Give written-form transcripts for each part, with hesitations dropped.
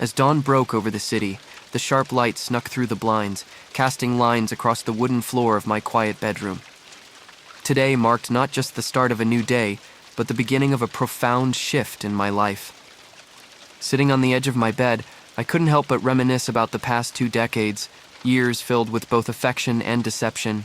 As dawn broke over the city, the sharp light snuck through the blinds, casting lines across the wooden floor of my quiet bedroom. Today marked not just the start of a new day, but the beginning of a profound shift in my life. Sitting on the edge of my bed, I couldn't help but reminisce about the past 2 decades, years filled with both affection and deception.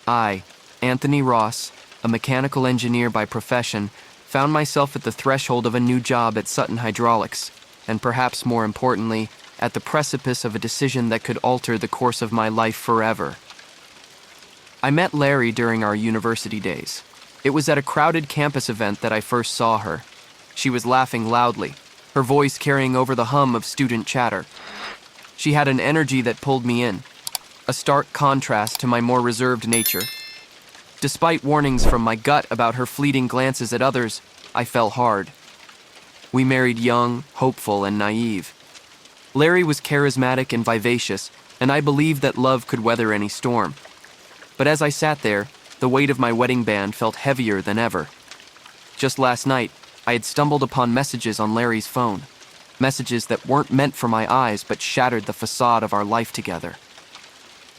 I, Anthony Ross, a mechanical engineer by profession, found myself at the threshold of a new job at Sutton Hydraulics, and perhaps more importantly, at the precipice of a decision that could alter the course of my life forever. I met Larry during our university days. It was at a crowded campus event that I first saw her. She was laughing loudly, her voice carrying over the hum of student chatter. She had an energy that pulled me in, a stark contrast to my more reserved nature. Despite warnings from my gut about her fleeting glances at others, I fell hard. We married young, hopeful, and naive. Larry was charismatic and vivacious, and I believed that love could weather any storm. But as I sat there, the weight of my wedding band felt heavier than ever. Just last night, I had stumbled upon messages on Larry's phone. Messages that weren't meant for my eyes but shattered the facade of our life together.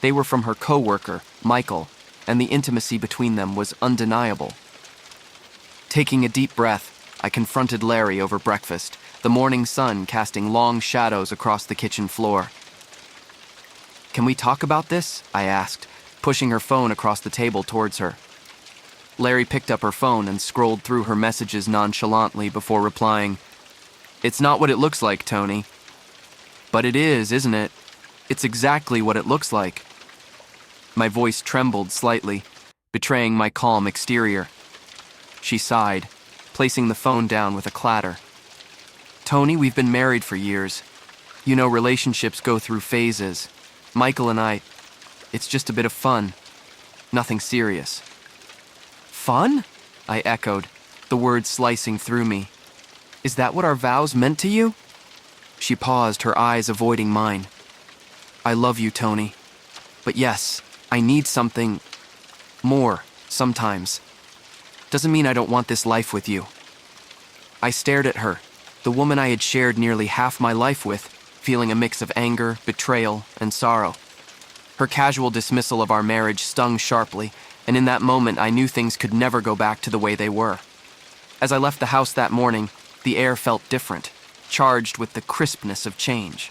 They were from her co-worker, Michael, and the intimacy between them was undeniable. Taking a deep breath, I confronted Larry over breakfast, the morning sun casting long shadows across the kitchen floor. "Can we talk about this?" I asked, pushing her phone across the table towards her. Larry picked up her phone and scrolled through her messages nonchalantly before replying, "It's not what it looks like, Tony." "But it is, isn't it? It's exactly what it looks like." My voice trembled slightly, betraying my calm exterior. She sighed, placing the phone down with a clatter. "Tony, we've been married for years. You know, relationships go through phases. Michael and I, it's just a bit of fun. Nothing serious." "Fun?" I echoed, the words slicing through me. "Is that what our vows meant to you?" She paused, her eyes avoiding mine. "I love you, Tony. But yes, I need something more sometimes. Doesn't mean I don't want this life with you." I stared at her, the woman I had shared nearly half my life with, feeling a mix of anger, betrayal, and sorrow. Her casual dismissal of our marriage stung sharply, and in that moment I knew things could never go back to the way they were. As I left the house that morning, the air felt different, charged with the crispness of change.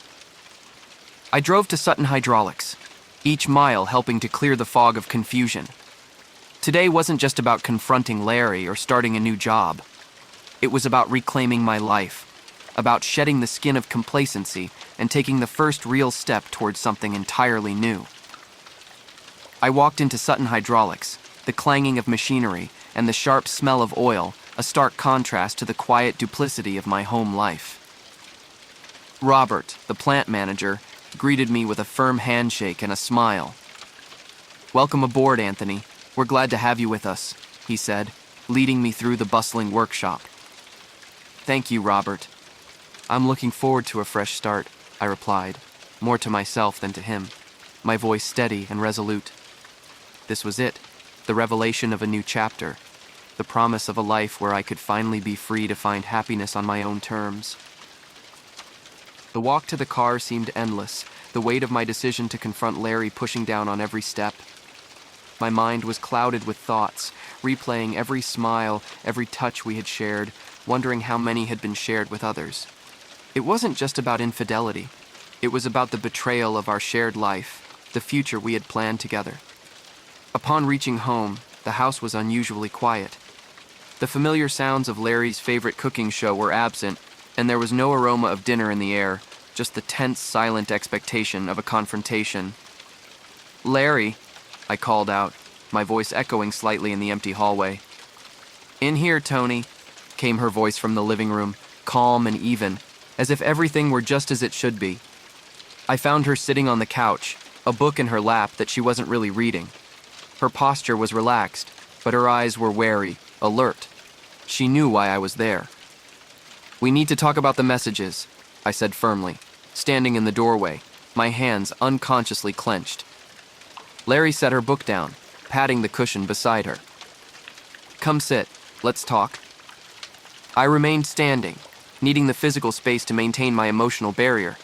I drove to Sutton Hydraulics, each mile helping to clear the fog of confusion. Today wasn't just about confronting Larry or starting a new job. It was about reclaiming my life, about shedding the skin of complacency and taking the first real step towards something entirely new. I walked into Sutton Hydraulics, the clanging of machinery and the sharp smell of oil, a stark contrast to the quiet duplicity of my home life. Robert, the plant manager, greeted me with a firm handshake and a smile. "Welcome aboard, Anthony. We're glad to have you with us," he said, leading me through the bustling workshop. "Thank you, Robert. I'm looking forward to a fresh start," I replied, more to myself than to him, my voice steady and resolute. This was it, the revelation of a new chapter, the promise of a life where I could finally be free to find happiness on my own terms. The walk to the car seemed endless, the weight of my decision to confront Larry pushing down on every step. My mind was clouded with thoughts, replaying every smile, every touch we had shared, wondering how many had been shared with others. It wasn't just about infidelity. It was about the betrayal of our shared life, the future we had planned together. Upon reaching home, the house was unusually quiet. The familiar sounds of Larry's favorite cooking show were absent, and there was no aroma of dinner in the air, just the tense, silent expectation of a confrontation. "Larry," I called out, my voice echoing slightly in the empty hallway. "In here, Tony," came her voice from the living room, calm and even, as if everything were just as it should be. I found her sitting on the couch, a book in her lap that she wasn't really reading. Her posture was relaxed, but her eyes were wary, alert. She knew why I was there. "We need to talk about the messages," I said firmly, standing in the doorway, my hands unconsciously clenched. Larry set her book down, patting the cushion beside her. "Come sit, let's talk." I remained standing, needing the physical space to maintain my emotional barrier.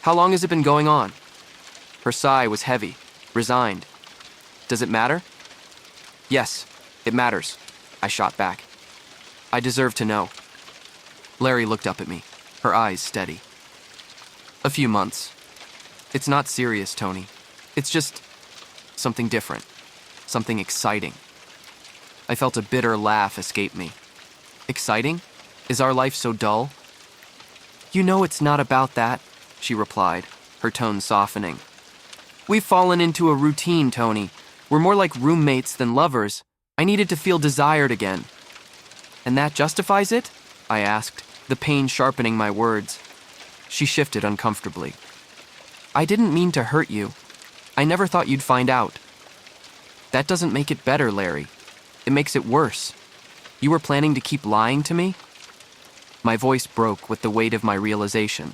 How long has it been going on? Her sigh was heavy, resigned. Does it matter? Yes, it matters, I shot back. I deserve to know. Larry looked up at me, her eyes steady. A few months. It's not serious, Tony. It's just something different, something exciting. I felt a bitter laugh escape me. Exciting? Is our life so dull? You know it's not about that, she replied, her tone softening. We've fallen into a routine, Tony. We're more like roommates than lovers. I needed to feel desired again. And that justifies it? I asked, the pain sharpening my words. She shifted uncomfortably. I didn't mean to hurt you. I never thought you'd find out. That doesn't make it better, Larry. It makes it worse. You were planning to keep lying to me? My voice broke with the weight of my realization.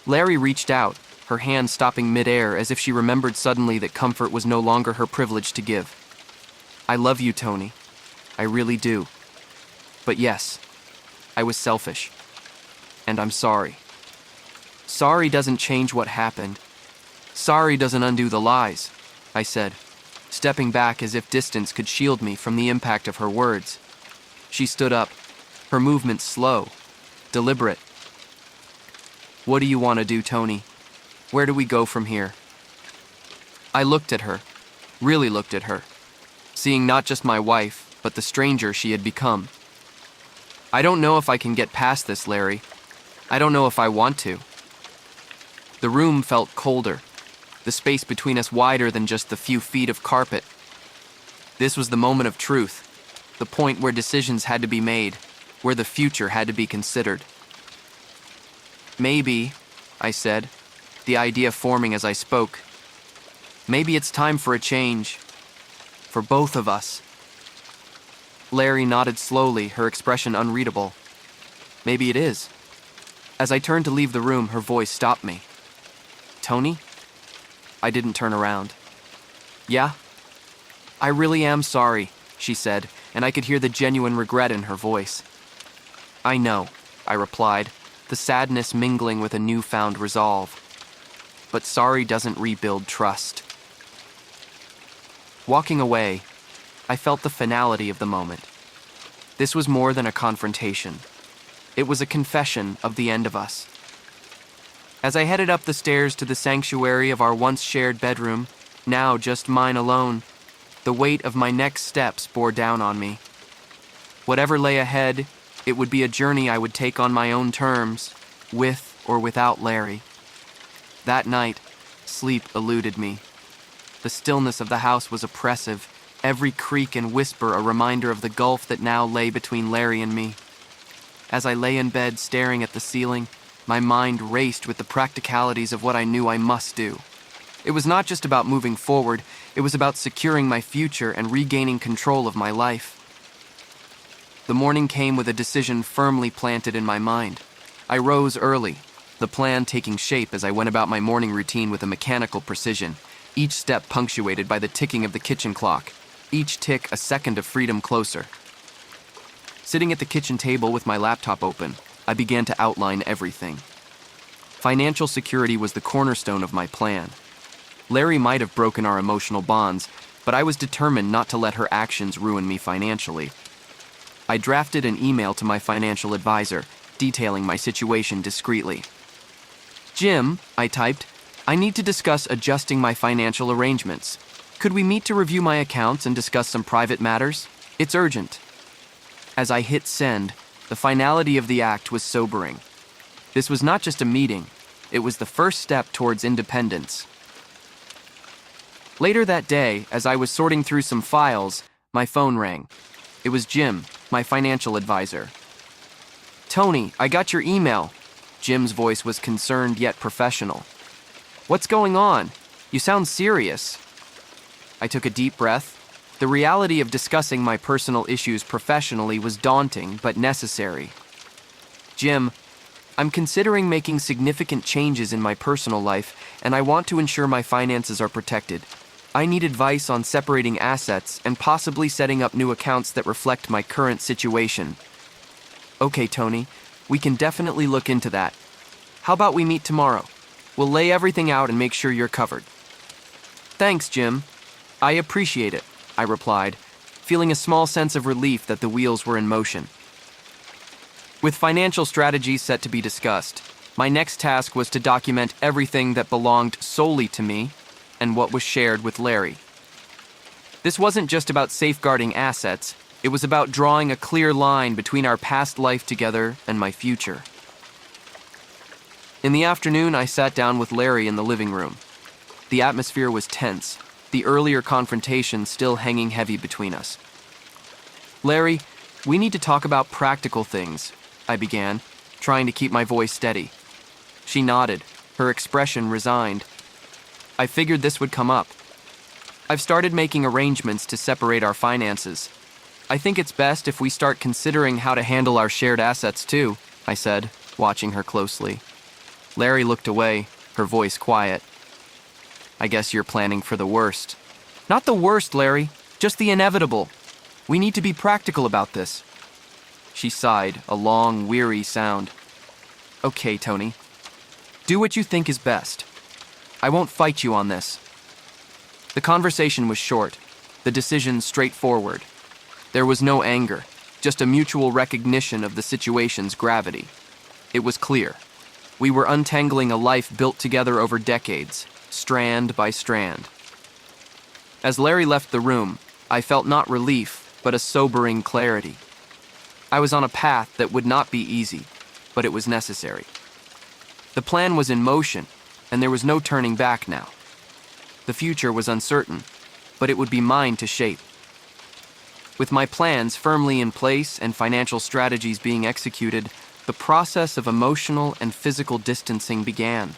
Larry reached out, her hand stopping midair as if she remembered suddenly that comfort was no longer her privilege to give. I love you, Tony. I really do. But yes, I was selfish. And I'm sorry. Sorry doesn't change what happened. Sorry doesn't undo the lies, I said, stepping back as if distance could shield me from the impact of her words. She stood up, her movements slow, deliberate. What do you want to do, Tony? Where do we go from here? I looked at her, really looked at her, seeing not just my wife, but the stranger she had become. I don't know if I can get past this, Larry. I don't know if I want to. The room felt colder, the space between us wider than just the few feet of carpet. This was the moment of truth, the point where decisions had to be made, where the future had to be considered. Maybe, I said, the idea forming as I spoke, maybe it's time for a change. For both of us. Larry nodded slowly, her expression unreadable. Maybe it is. As I turned to leave the room, her voice stopped me. Tony? I didn't turn around. Yeah? I really am sorry, she said, and I could hear the genuine regret in her voice. I know, I replied, the sadness mingling with a newfound resolve. But sorry doesn't rebuild trust. Walking away, I felt the finality of the moment. This was more than a confrontation. It was a confession of the end of us. As I headed up the stairs to the sanctuary of our once shared bedroom, now just mine alone, the weight of my next steps bore down on me. Whatever lay ahead, it would be a journey I would take on my own terms, with or without Larry. That night, sleep eluded me. The stillness of the house was oppressive, every creak and whisper a reminder of the gulf that now lay between Larry and me. As I lay in bed staring at the ceiling, my mind raced with the practicalities of what I knew I must do. It was not just about moving forward, it was about securing my future and regaining control of my life. The morning came with a decision firmly planted in my mind. I rose early, the plan taking shape as I went about my morning routine with a mechanical precision, each step punctuated by the ticking of the kitchen clock, each tick a second of freedom closer. Sitting at the kitchen table with my laptop open, I began to outline everything. Financial security was the cornerstone of my plan. Larry might have broken our emotional bonds, but I was determined not to let her actions ruin me financially. I drafted an email to my financial advisor, detailing my situation discreetly. Jim, I typed, I need to discuss adjusting my financial arrangements. Could we meet to review my accounts and discuss some private matters? It's urgent. As I hit send, the finality of the act was sobering. This was not just a meeting, it was the first step towards independence. Later that day, as I was sorting through some files, my phone rang. It was Jim, my financial advisor. Tony, I got your email. Jim's voice was concerned yet professional. What's going on? You sound serious. I took a deep breath. The reality of discussing my personal issues professionally was daunting but necessary. Jim, I'm considering making significant changes in my personal life, and I want to ensure my finances are protected. I need advice on separating assets and possibly setting up new accounts that reflect my current situation. Okay, Tony, we can definitely look into that. How about we meet tomorrow? We'll lay everything out and make sure you're covered. Thanks, Jim. I appreciate it, I replied, feeling a small sense of relief that the wheels were in motion. With financial strategies set to be discussed, my next task was to document everything that belonged solely to me and what was shared with Larry. This wasn't just about safeguarding assets, it was about drawing a clear line between our past life together and my future. In the afternoon, I sat down with Larry in the living room. The atmosphere was tense, the earlier confrontation still hanging heavy between us. Larry, we need to talk about practical things, I began, trying to keep my voice steady. She nodded, her expression resigned. I figured this would come up. I've started making arrangements to separate our finances. I think it's best if we start considering how to handle our shared assets too, I said, watching her closely. Larry looked away, her voice quiet. I guess you're planning for the worst. Not the worst, Larry, just the inevitable. We need to be practical about this. She sighed, a long, weary sound. Okay, Tony. Do what you think is best. I won't fight you on this. The conversation was short, the decision straightforward. There was no anger, just a mutual recognition of the situation's gravity. It was clear. We were untangling a life built together over decades, strand by strand. As Larry left the room, I felt not relief, but a sobering clarity. I was on a path that would not be easy, but it was necessary. The plan was in motion, and there was no turning back now. The future was uncertain, but it would be mine to shape. With my plans firmly in place and financial strategies being executed, the process of emotional and physical distancing began.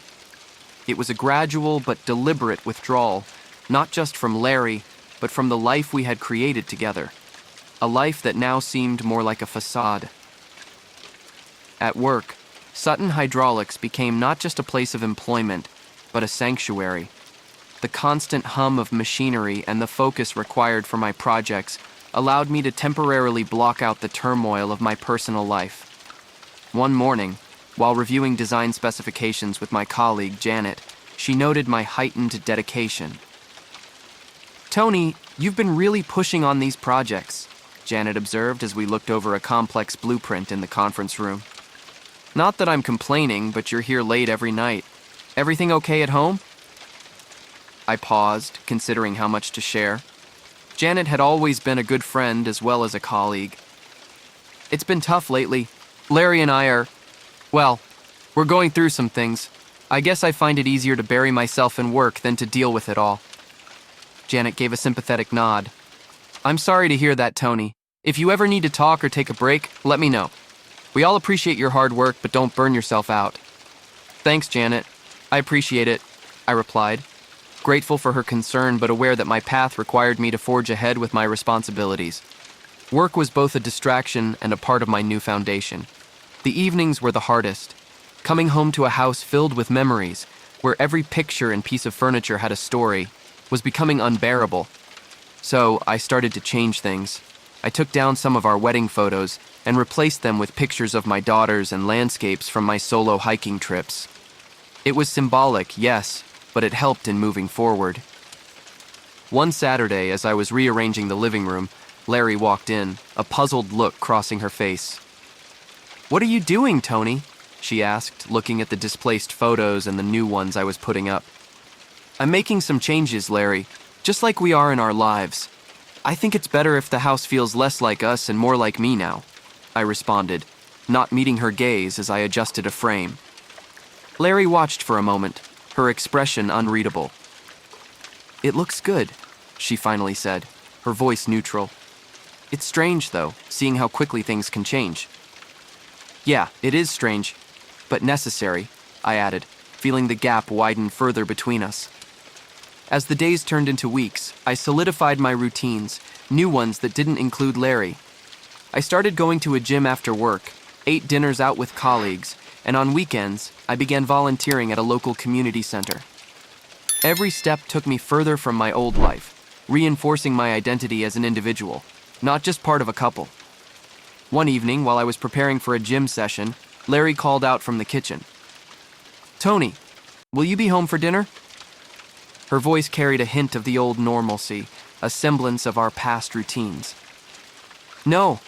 It was a gradual but deliberate withdrawal, not just from Larry, but from the life we had created together. A life that now seemed more like a facade. At work, Sutton Hydraulics became not just a place of employment, but a sanctuary. The constant hum of machinery and the focus required for my projects allowed me to temporarily block out the turmoil of my personal life. One morning, while reviewing design specifications with my colleague Janet, she noted my heightened dedication. Tony, you've been really pushing on these projects, Janet observed as we looked over a complex blueprint in the conference room. Not that I'm complaining, but you're here late every night. Everything okay at home? I paused, considering how much to share. Janet had always been a good friend as well as a colleague. It's been tough lately. Larry and I are, well, we're going through some things. I guess I find it easier to bury myself in work than to deal with it all. Janet gave a sympathetic nod. I'm sorry to hear that, Tony. If you ever need to talk or take a break, let me know. We all appreciate your hard work, but don't burn yourself out. Thanks, Janet. I appreciate it, I replied, grateful for her concern but aware that my path required me to forge ahead with my responsibilities. Work was both a distraction and a part of my new foundation. The evenings were the hardest. Coming home to a house filled with memories, where every picture and piece of furniture had a story, was becoming unbearable. So I started to change things. I took down some of our wedding photos and replaced them with pictures of my daughters and landscapes from my solo hiking trips. It was symbolic, yes, but it helped in moving forward. One Saturday, as I was rearranging the living room, Larry walked in, a puzzled look crossing her face. What are you doing, Tony? She asked, looking at the displaced photos and the new ones I was putting up. I'm making some changes, Larry, just like we are in our lives. I think it's better if the house feels less like us and more like me now, I responded, not meeting her gaze as I adjusted a frame. Larry watched for a moment, her expression unreadable. It looks good, she finally said, her voice neutral. It's strange, though, seeing how quickly things can change. Yeah, it is strange, but necessary, I added, feeling the gap widen further between us. As the days turned into weeks, I solidified my routines, new ones that didn't include Larry. I started going to a gym after work, ate dinners out with colleagues, and on weekends, I began volunteering at a local community center. Every step took me further from my old life, reinforcing my identity as an individual, not just part of a couple. One evening, while I was preparing for a gym session, Larry called out from the kitchen. "Tony, will you be home for dinner?" Her voice carried a hint of the old normalcy, a semblance of our past routines. "No,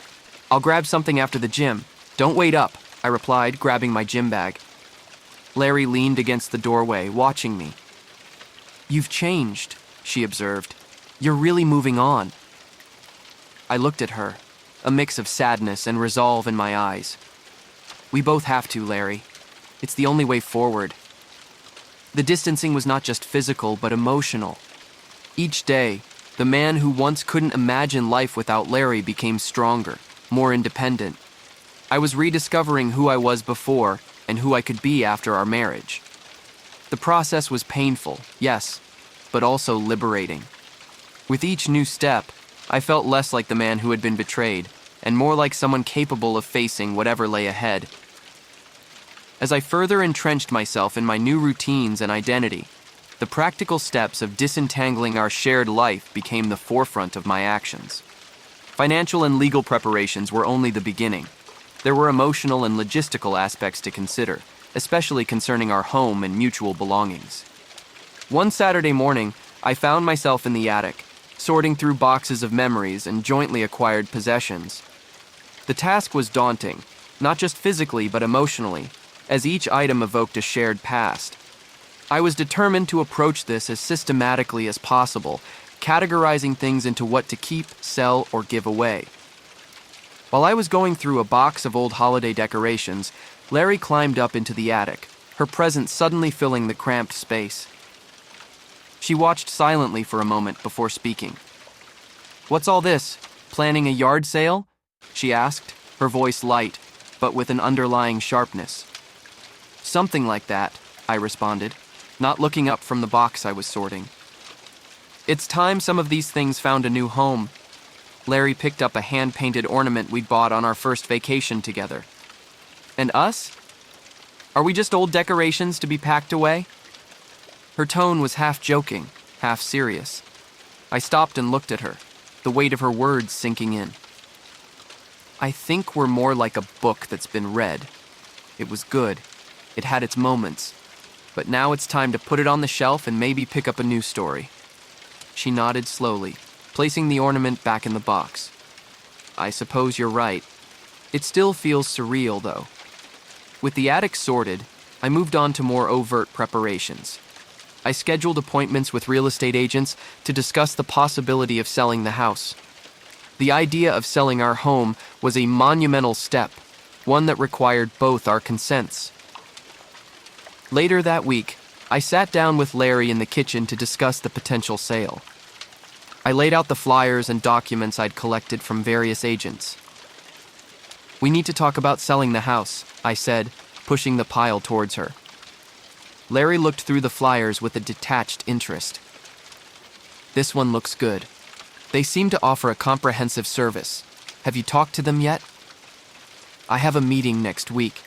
I'll grab something after the gym. Don't wait up," I replied, grabbing my gym bag. Larry leaned against the doorway, watching me. "You've changed," she observed. "You're really moving on." I looked at her, a mix of sadness and resolve in my eyes. "We both have to, Larry. It's the only way forward." The distancing was not just physical, but emotional. Each day, the man who once couldn't imagine life without Larry became stronger, more independent. I was rediscovering who I was before and who I could be after our marriage. The process was painful, yes, but also liberating. With each new step, I felt less like the man who had been betrayed, and more like someone capable of facing whatever lay ahead. As I further entrenched myself in my new routines and identity, the practical steps of disentangling our shared life became the forefront of my actions. Financial and legal preparations were only the beginning. There were emotional and logistical aspects to consider, especially concerning our home and mutual belongings. One Saturday morning, I found myself in the attic, sorting through boxes of memories and jointly acquired possessions. The task was daunting, not just physically but emotionally, as each item evoked a shared past. I was determined to approach this as systematically as possible, categorizing things into what to keep, sell, or give away. While I was going through a box of old holiday decorations, Larry climbed up into the attic, her presence suddenly filling the cramped space. She watched silently for a moment before speaking. "What's all this? Planning a yard sale?" she asked, her voice light, but with an underlying sharpness. "Something like that," I responded, not looking up from the box I was sorting. "It's time some of these things found a new home." Larry picked up a hand-painted ornament we'd bought on our first vacation together. "And us? Are we just old decorations to be packed away?" Her tone was half joking, half serious. I stopped and looked at her, the weight of her words sinking in. "I think we're more like a book that's been read. It was good. It had its moments. But now it's time to put it on the shelf and maybe pick up a new story." She nodded slowly, placing the ornament back in the box. "I suppose you're right. It still feels surreal, though." With the attic sorted, I moved on to more overt preparations. I scheduled appointments with real estate agents to discuss the possibility of selling the house. The idea of selling our home was a monumental step, one that required both our consents. Later that week, I sat down with Larry in the kitchen to discuss the potential sale. I laid out the flyers and documents I'd collected from various agents. "We need to talk about selling the house," I said, pushing the pile towards her. Larry looked through the flyers with a detached interest. "This one looks good. They seem to offer a comprehensive service. Have you talked to them yet?" "I have a meeting next week.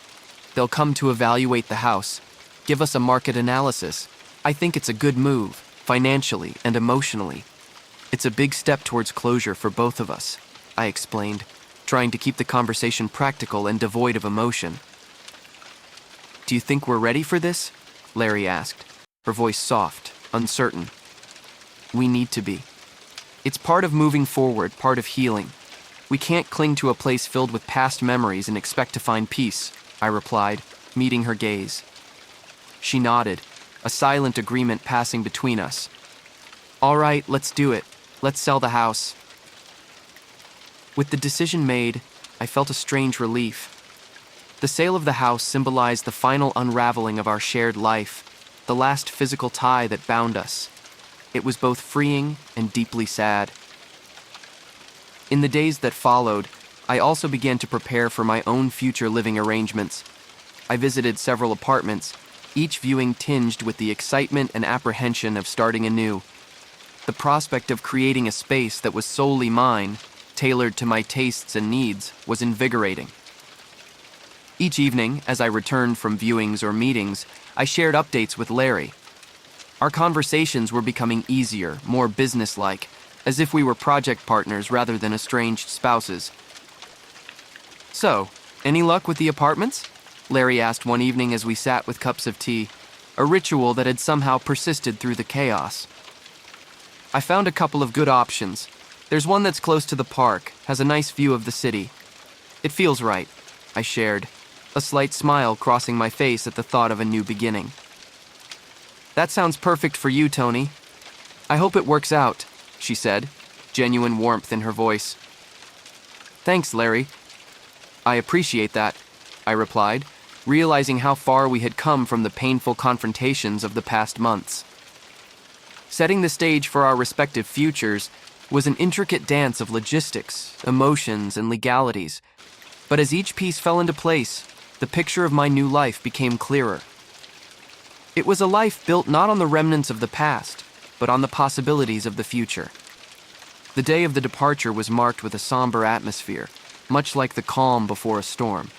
They'll come to evaluate the house, give us a market analysis. I think it's a good move, financially and emotionally. It's a big step towards closure for both of us," I explained, trying to keep the conversation practical and devoid of emotion. "Do you think we're ready for this?" Larry asked, her voice soft, uncertain. "We need to be. It's part of moving forward, part of healing. We can't cling to a place filled with past memories and expect to find peace," I replied, meeting her gaze. She nodded, a silent agreement passing between us. "All right, let's do it. Let's sell the house." With the decision made, I felt a strange relief. The sale of the house symbolized the final unraveling of our shared life, the last physical tie that bound us. It was both freeing and deeply sad. In the days that followed, I also began to prepare for my own future living arrangements. I visited several apartments, each viewing tinged with the excitement and apprehension of starting anew. The prospect of creating a space that was solely mine, tailored to my tastes and needs, was invigorating. Each evening, as I returned from viewings or meetings, I shared updates with Larry. Our conversations were becoming easier, more businesslike, as if we were project partners rather than estranged spouses. So, any luck with the apartments? Larry asked one evening as we sat with cups of tea, a ritual that had somehow persisted through the chaos. I found a couple of good options. There's one that's close to the park, has a nice view of the city. It feels right, I shared, a slight smile crossing my face at the thought of a new beginning. That sounds perfect for you, Tony. I hope it works out, she said, genuine warmth in her voice. Thanks, Larry. I appreciate that, I replied, realizing how far we had come from the painful confrontations of the past months. Setting the stage for our respective futures was an intricate dance of logistics, emotions, and legalities. But as each piece fell into place, the picture of my new life became clearer. It was a life built not on the remnants of the past, but on the possibilities of the future. The day of the departure was marked with a somber atmosphere, much like the calm before a storm.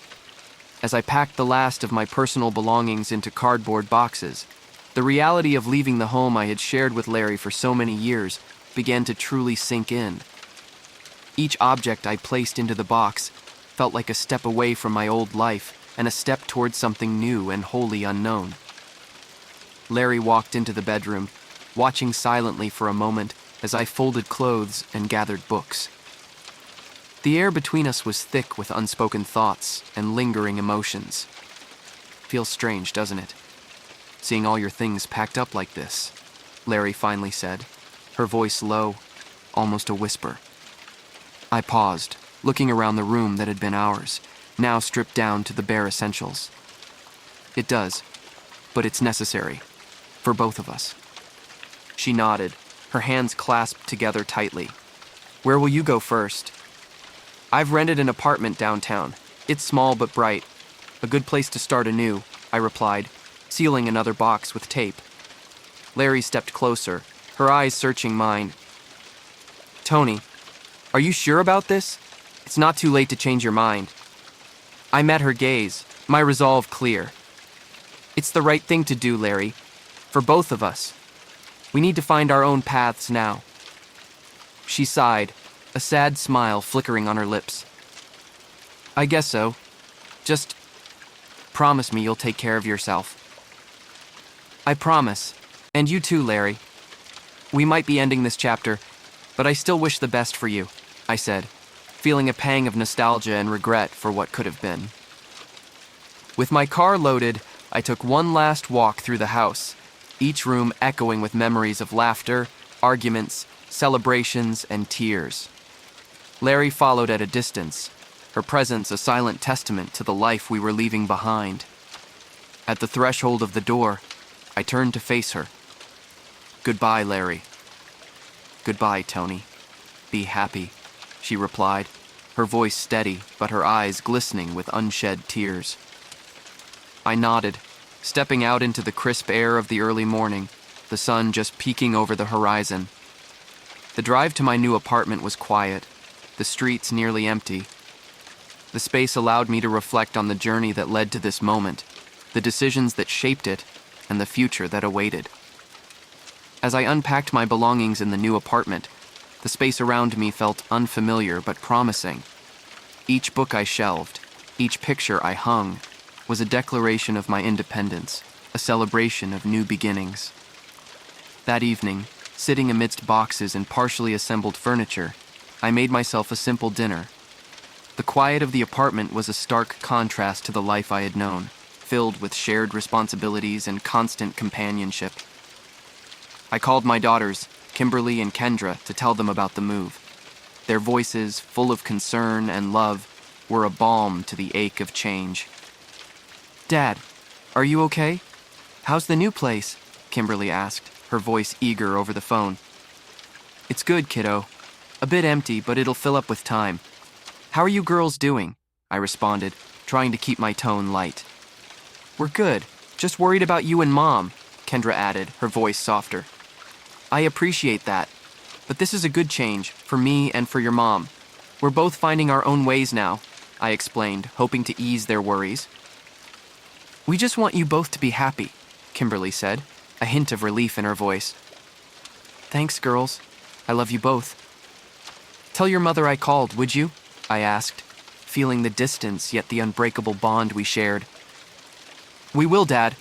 As I packed the last of my personal belongings into cardboard boxes, the reality of leaving the home I had shared with Larry for so many years began to truly sink in. Each object I placed into the box felt like a step away from my old life and a step towards something new and wholly unknown. Larry walked into the bedroom, watching silently for a moment as I folded clothes and gathered books. The air between us was thick with unspoken thoughts and lingering emotions. Feels strange, doesn't it? Seeing all your things packed up like this, Larry finally said, her voice low, almost a whisper. I paused, looking around the room that had been ours, now stripped down to the bare essentials. It does, but it's necessary, for both of us. She nodded, her hands clasped together tightly. Where will you go first? I've rented an apartment downtown. It's small but bright. A good place to start anew, I replied, sealing another box with tape. Larry stepped closer, her eyes searching mine. Tony, are you sure about this? It's not too late to change your mind. I met her gaze, my resolve clear. It's the right thing to do, Larry, for both of us. We need to find our own paths now. She sighed, a sad smile flickering on her lips. I guess so. Just promise me you'll take care of yourself. I promise. And you too, Larry. We might be ending this chapter, but I still wish the best for you, I said, feeling a pang of nostalgia and regret for what could have been. With my car loaded, I took one last walk through the house, each room echoing with memories of laughter, arguments, celebrations, and tears. Larry followed at a distance, her presence a silent testament to the life we were leaving behind. At the threshold of the door, I turned to face her. Goodbye, Larry. Goodbye, Tony. Be happy, she replied, her voice steady but her eyes glistening with unshed tears. I nodded, stepping out into the crisp air of the early morning, the sun just peeking over the horizon. The drive to my new apartment was quiet, the streets nearly empty. The space allowed me to reflect on the journey that led to this moment, the decisions that shaped it, and the future that awaited. As I unpacked my belongings in the new apartment, the space around me felt unfamiliar but promising. Each book I shelved, each picture I hung, was a declaration of my independence, a celebration of new beginnings. That evening, sitting amidst boxes and partially assembled furniture, I made myself a simple dinner. The quiet of the apartment was a stark contrast to the life I had known, filled with shared responsibilities and constant companionship. I called my daughters, Kimberly and Kendra, to tell them about the move. Their voices, full of concern and love, were a balm to the ache of change. Dad, are you okay? How's the new place? Kimberly asked, her voice eager over the phone. It's good, kiddo. A bit empty, but it'll fill up with time. How are you girls doing? I responded, trying to keep my tone light. We're good, just worried about you and Mom, Kendra added, her voice softer. I appreciate that, but this is a good change, for me and for your mom. We're both finding our own ways now, I explained, hoping to ease their worries. We just want you both to be happy, Kimberly said, a hint of relief in her voice. Thanks, girls. I love you both. Tell your mother I called, would you? I asked. feeling the distance yet the unbreakable bond we shared. "We will, Dad.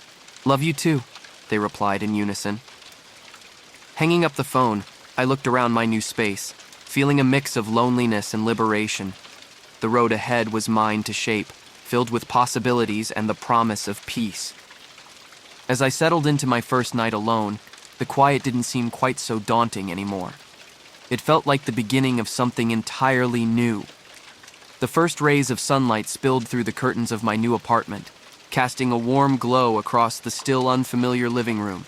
Love you too," they replied in unison. Hanging up the phone, I looked around my new space, feeling a mix of loneliness and liberation. The road ahead was mine to shape, filled with possibilities and the promise of peace. As I settled into my first night alone, the quiet didn't seem quite so daunting anymore. It felt like the beginning of something entirely new. The first rays of sunlight spilled through the curtains of my new apartment, casting a warm glow across the still unfamiliar living room.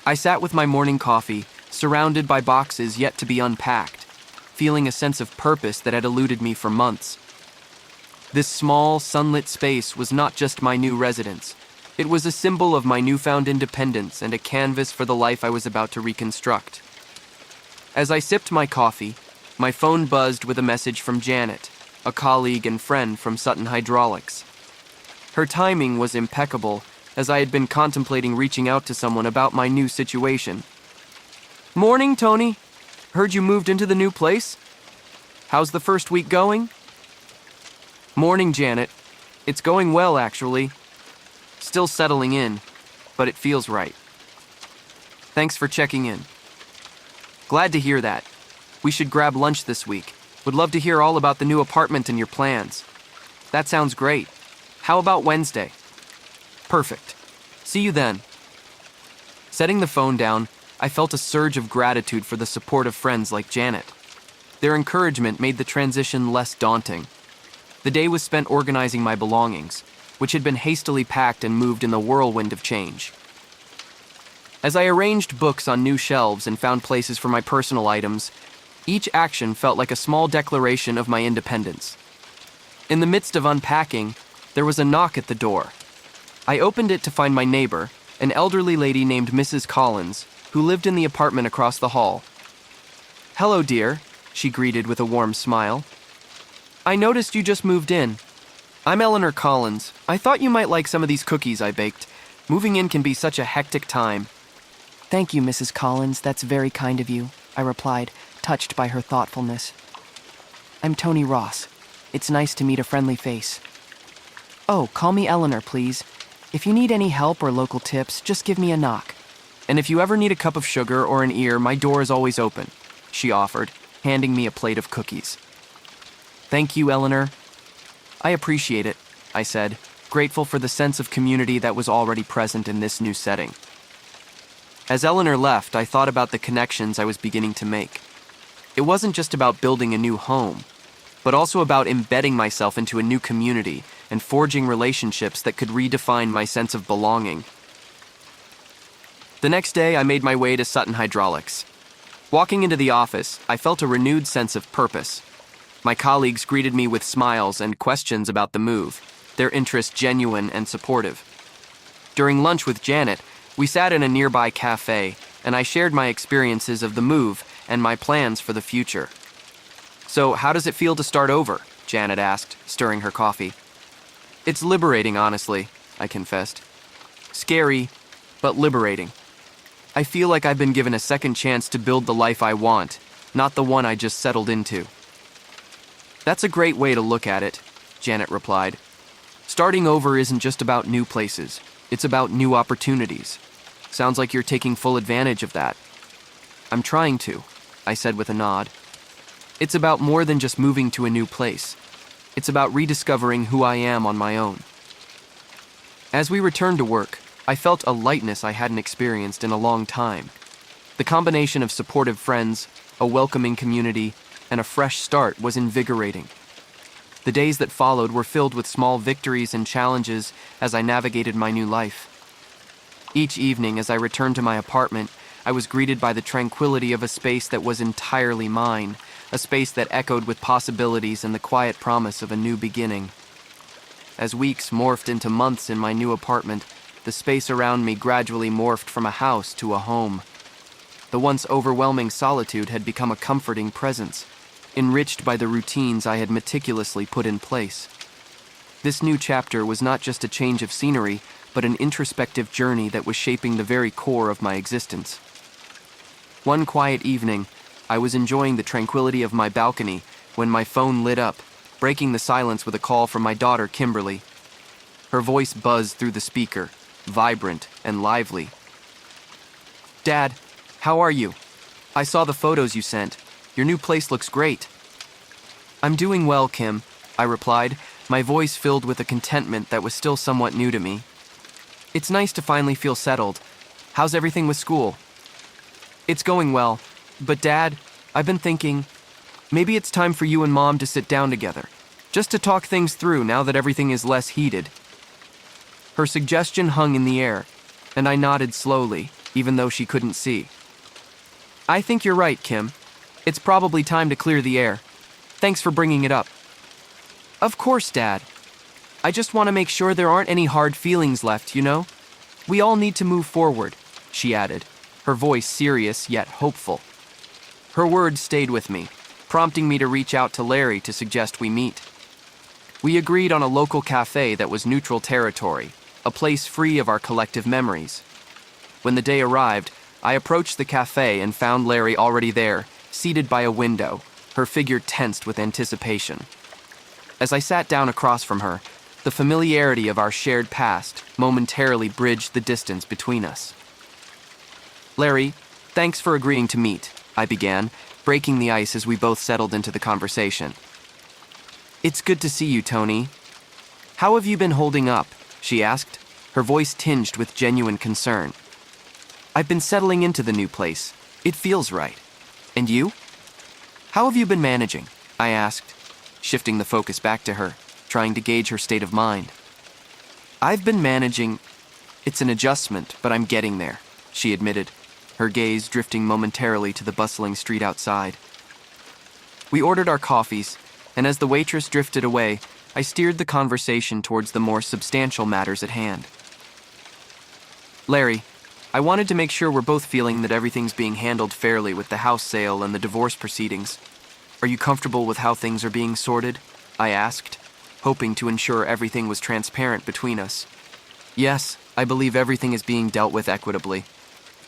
I sat with my morning coffee, surrounded by boxes yet to be unpacked, feeling a sense of purpose that had eluded me for months. This small, sunlit space was not just my new residence. It was a symbol of my newfound independence and a canvas for the life I was about to reconstruct. As I sipped my coffee, my phone buzzed with a message from Janet, a colleague and friend from Sutton Hydraulics. Her timing was impeccable, as I had been contemplating reaching out to someone about my new situation. "Morning, Tony. Heard you moved into the new place? How's the first week going?" "Morning, Janet. It's going well, actually. Still settling in, but it feels right. Thanks for checking in. Glad to hear that. We should grab lunch this week. Would love to hear all about the new apartment and your plans." "That sounds great. How about Wednesday?" "Perfect. See you then." Setting the phone down, I felt a surge of gratitude for the support of friends like Janet. Their encouragement made the transition less daunting. The day was spent organizing my belongings, which had been hastily packed and moved in the whirlwind of change. As I arranged books on new shelves and found places for my personal items, each action felt like a small declaration of my independence. In the midst of unpacking, there was a knock at the door. I opened it to find my neighbor, an elderly lady named Mrs. Collins, who lived in the apartment across the hall. "Hello, dear," she greeted with a warm smile. "I noticed you just moved in. I'm Eleanor Collins. I thought you might like some of these cookies I baked. Moving in can be such a hectic time." "Thank you, Mrs. Collins. That's very kind of you," I replied, touched by her thoughtfulness. "I'm Tony Ross. It's nice to meet a friendly face." "Oh, call me Eleanor, please. If you need any help or local tips, just give me a knock." "And if you ever need a cup of sugar or an ear, my door is always open," she offered, handing me a plate of cookies. "Thank you, Eleanor." "I appreciate it," I said, grateful for the sense of community that was already present in this new setting. As Eleanor left, I thought about the connections I was beginning to make. It wasn't just about building a new home, but also about embedding myself into a new community and forging relationships that could redefine my sense of belonging. The next day, I made my way to Sutton Hydraulics. Walking into the office, I felt a renewed sense of purpose. My colleagues greeted me with smiles and questions about the move, their interest genuine and supportive. During lunch with Janet, we sat in a nearby cafe, and I shared my experiences of the move and my plans for the future. "So, how does it feel to start over?" Janet asked, stirring her coffee. "It's liberating, honestly," I confessed. "Scary, but liberating. I feel like I've been given a second chance to build the life I want, not the one I just settled into." "That's a great way to look at it," Janet replied. "Starting over isn't just about new places. It's about new opportunities. Sounds like you're taking full advantage of that." "I'm trying to," I said with a nod. "It's about more than just moving to a new place. It's about rediscovering who I am on my own." As we returned to work, I felt a lightness I hadn't experienced in a long time. The combination of supportive friends, a welcoming community, and a fresh start was invigorating. The days that followed were filled with small victories and challenges as I navigated my new life. Each evening as I returned to my apartment, I was greeted by the tranquility of a space that was entirely mine, a space that echoed with possibilities and the quiet promise of a new beginning. As weeks morphed into months in my new apartment, the space around me gradually morphed from a house to a home. The once overwhelming solitude had become a comforting presence, enriched by the routines I had meticulously put in place. This new chapter was not just a change of scenery, but an introspective journey that was shaping the very core of my existence. One quiet evening, I was enjoying the tranquility of my balcony when my phone lit up, breaking the silence with a call from my daughter, Kimberly. Her voice buzzed through the speaker, vibrant and lively. "Dad, how are you? I saw the photos you sent. Your new place looks great." "I'm doing well, Kim," I replied, my voice filled with a contentment that was still somewhat new to me. "It's nice to finally feel settled. How's everything with school?" "It's going well, but Dad, I've been thinking, maybe it's time for you and Mom to sit down together, just to talk things through now that everything is less heated." Her suggestion hung in the air, and I nodded slowly, even though she couldn't see. "I think you're right, Kim. It's probably time to clear the air. Thanks for bringing it up." "Of course, Dad. I just want to make sure there aren't any hard feelings left, you know? We all need to move forward," she added, her voice serious yet hopeful. Her words stayed with me, prompting me to reach out to Larry to suggest we meet. We agreed on a local cafe that was neutral territory, a place free of our collective memories. When the day arrived, I approached the cafe and found Larry already there, seated by a window, her figure tensed with anticipation. As I sat down across from her, the familiarity of our shared past momentarily bridged the distance between us. "Larry, thanks for agreeing to meet," I began, breaking the ice as we both settled into the conversation. "It's good to see you, Tony. How have you been holding up?" she asked, her voice tinged with genuine concern. "I've been settling into the new place. It feels right. And you? How have you been managing?" I asked, shifting the focus back to her, trying to gauge her state of mind. "I've been managing. It's an adjustment, but I'm getting there," she admitted, her gaze drifting momentarily to the bustling street outside. We ordered our coffees, and as the waitress drifted away, I steered the conversation towards the more substantial matters at hand. "Larry, I wanted to make sure we're both feeling that everything's being handled fairly with the house sale and the divorce proceedings. Are you comfortable with how things are being sorted?" I asked, hoping to ensure everything was transparent between us. "Yes, I believe everything is being dealt with equitably.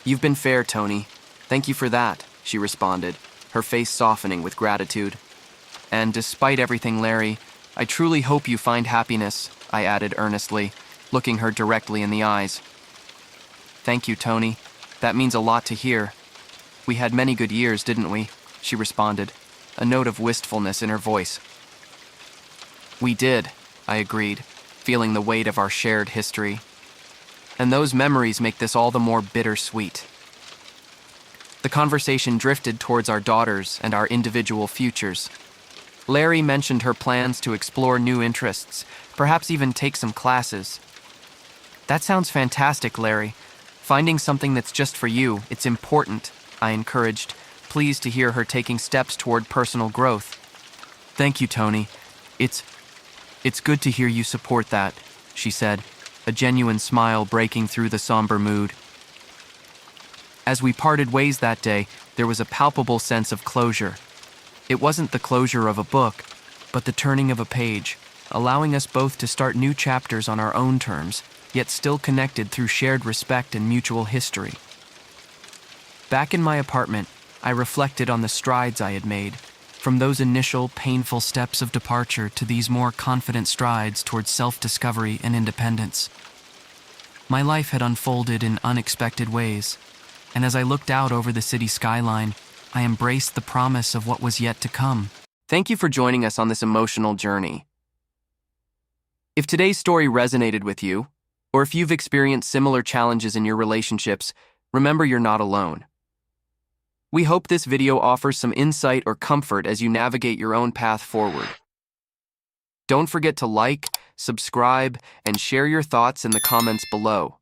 You've been fair, Tony. Thank you for that," she responded, her face softening with gratitude. "And despite everything, Larry, I truly hope you find happiness," I added earnestly, looking her directly in the eyes. "Thank you, Tony. That means a lot to hear. We had many good years, didn't we?" she responded, a note of wistfulness in her voice. "We did," I agreed, feeling the weight of our shared history. "And those memories make this all the more bittersweet." The conversation drifted towards our daughters and our individual futures. Larry mentioned her plans to explore new interests, perhaps even take some classes. "That sounds fantastic, Larry. Finding something that's just for you, it's important," I encouraged, pleased to hear her taking steps toward personal growth. "Thank you, Tony. It's good to hear you support that," she said, a genuine smile breaking through the somber mood. As we parted ways that day, there was a palpable sense of closure. It wasn't the closure of a book, but the turning of a page, allowing us both to start new chapters on our own terms, yet still connected through shared respect and mutual history. Back in my apartment, I reflected on the strides I had made, from those initial painful steps of departure to these more confident strides towards self-discovery and independence. My life had unfolded in unexpected ways, and as I looked out over the city skyline, I embraced the promise of what was yet to come. Thank you for joining us on this emotional journey. If today's story resonated with you, or if you've experienced similar challenges in your relationships, remember you're not alone. We hope this video offers some insight or comfort as you navigate your own path forward. Don't forget to like, subscribe, and share your thoughts in the comments below.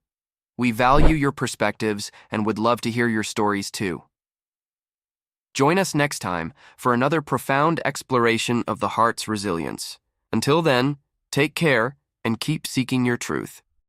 We value your perspectives and would love to hear your stories too. Join us next time for another profound exploration of the heart's resilience. Until then, take care and keep seeking your truth.